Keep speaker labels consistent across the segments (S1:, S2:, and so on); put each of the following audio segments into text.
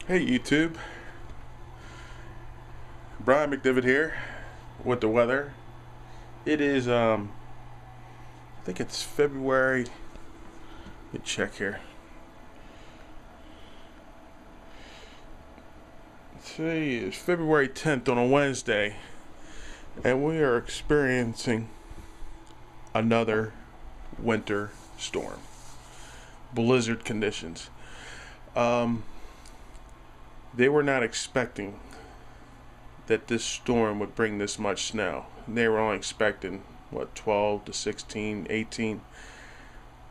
S1: Hey YouTube, Brian McDivitt here with the weather. It is I think it's February. Let me check here. Today is February 10th on a Wednesday, and we are experiencing another winter storm. Blizzard conditions. They were not expecting that this storm would bring this much snow. They were only expecting 12 to 16, 18.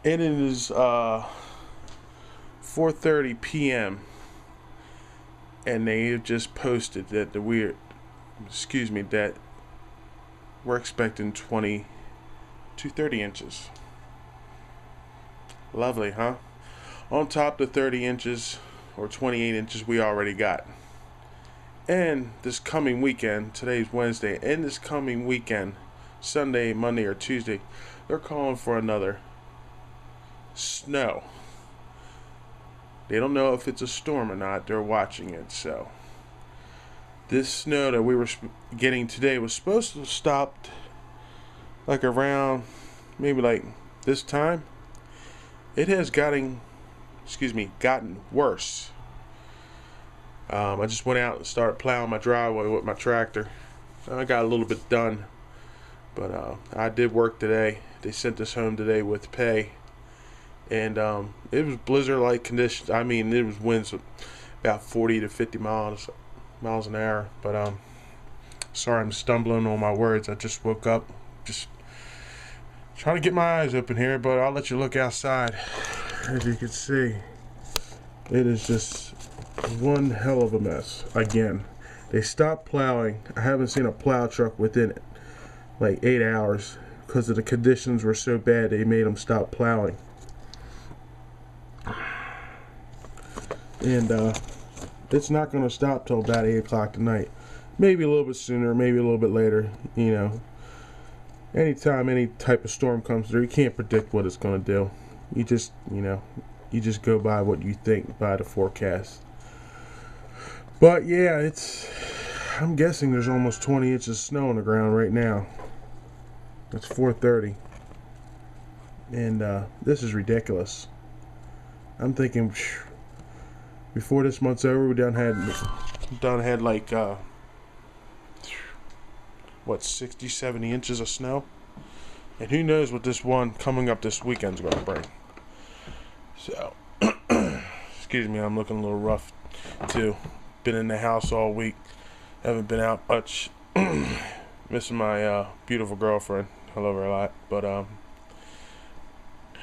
S1: And it is 4:30 p.m. and they have just posted that that we're expecting 20 to 30 inches. Lovely, huh? On top of the 30 inches or 28 inches we already got. And this coming weekend, today's Wednesday, and this coming weekend, Sunday, Monday, or Tuesday, they're calling for another snow. They don't know if it's a storm or not. They're watching it. So this snow that we were getting today was supposed to stop like around maybe like this time. It has gotten worse. I just went out and started plowing my driveway with my tractor. I got a little bit done, but I did work today. They sent us home today with pay, and it was blizzard-like conditions. I mean, it was winds of about 40 to 50 miles an hour. But sorry, I'm stumbling on my words. I just woke up, just trying to get my eyes open here. But I'll let you look outside. As you can see, it is just one hell of a mess. Again, they stopped plowing. I haven't seen a plow truck within like 8 hours because of the conditions were so bad. They made them stop plowing, and it's not going to stop till about 8 o'clock tonight. Maybe a little bit sooner, maybe a little bit later. You know, anytime any type of storm comes through, you can't predict what it's going to do. You just go by what you think by the forecast. But yeah, I'm guessing there's almost 20 inches of snow on the ground right now. It's 4:30, and this is ridiculous. I'm thinking before this month's over, we done had like 60, 70 inches of snow, and who knows what this one coming up this weekend's going to bring. So, excuse me, I'm looking a little rough too. Been in the house all week. Haven't been out much. Missing my beautiful girlfriend. I love her a lot, but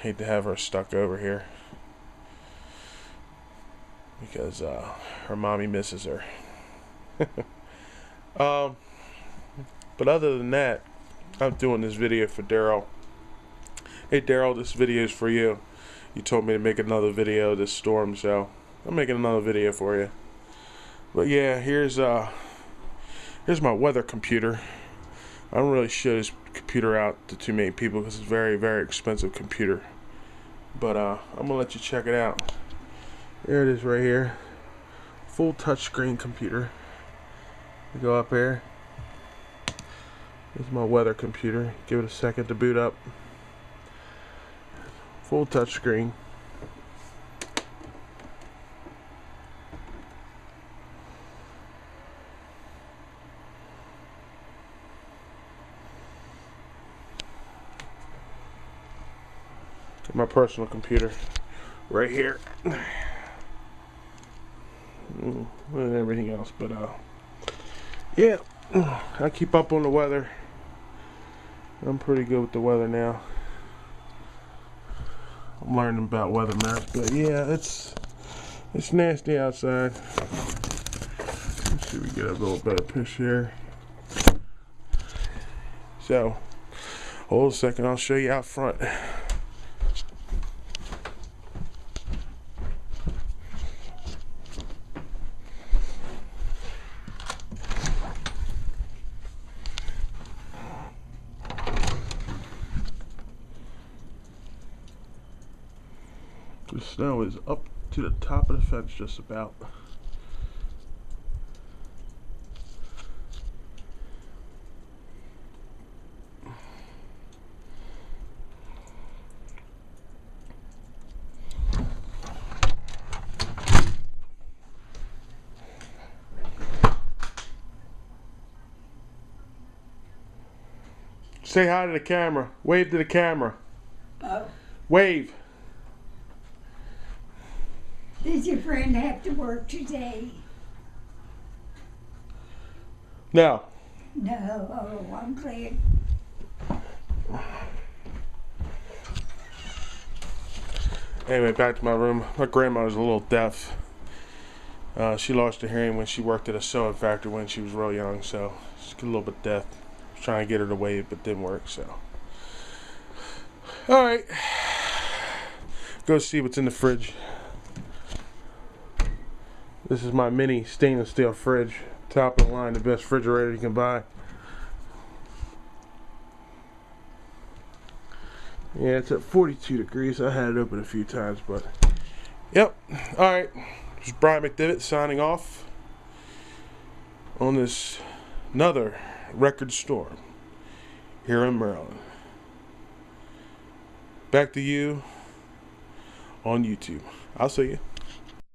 S1: hate to have her stuck over here because her mommy misses her. But other than that, I'm doing this video for Daryl. Hey Daryl, this video is for you. You told me to make another video this storm, so I'm making another video for you. But yeah, here's my weather computer. I don't really show this computer out to too many people because it's a very, very expensive computer. But I'm gonna let you check it out. There it is right here. Full touchscreen computer. You go up here. This is my weather computer. Give it a second to boot up. Full touchscreen. My personal computer right here. And everything else, but yeah, I keep up on the weather. I'm pretty good with the weather now. I'm learning about weather maps, but yeah, it's nasty outside. Let's see if we get a little better picture here. So, hold a second, I'll show you out front. The snow is up to the top of the fence just about. Say hi to the camera. Wave to the camera.
S2: Oh,
S1: Wave.
S2: does your friend have to work today?
S1: No.
S2: No. Oh, I'm glad.
S1: Anyway, back to my room. My grandmother's a little deaf. She lost her hearing when she worked at a sewing factory when she was real young, so she's a little bit deaf. I was trying to get her to wave, but didn't work, so. Alright. Go see what's in the fridge. This is my mini stainless steel fridge. Top of the line, the best refrigerator you can buy. Yeah, it's at 42 degrees. I had it open a few times, but yep. Alright. This is Brian McDivitt signing off on this another record storm here in Maryland. Back to you on YouTube. I'll see you.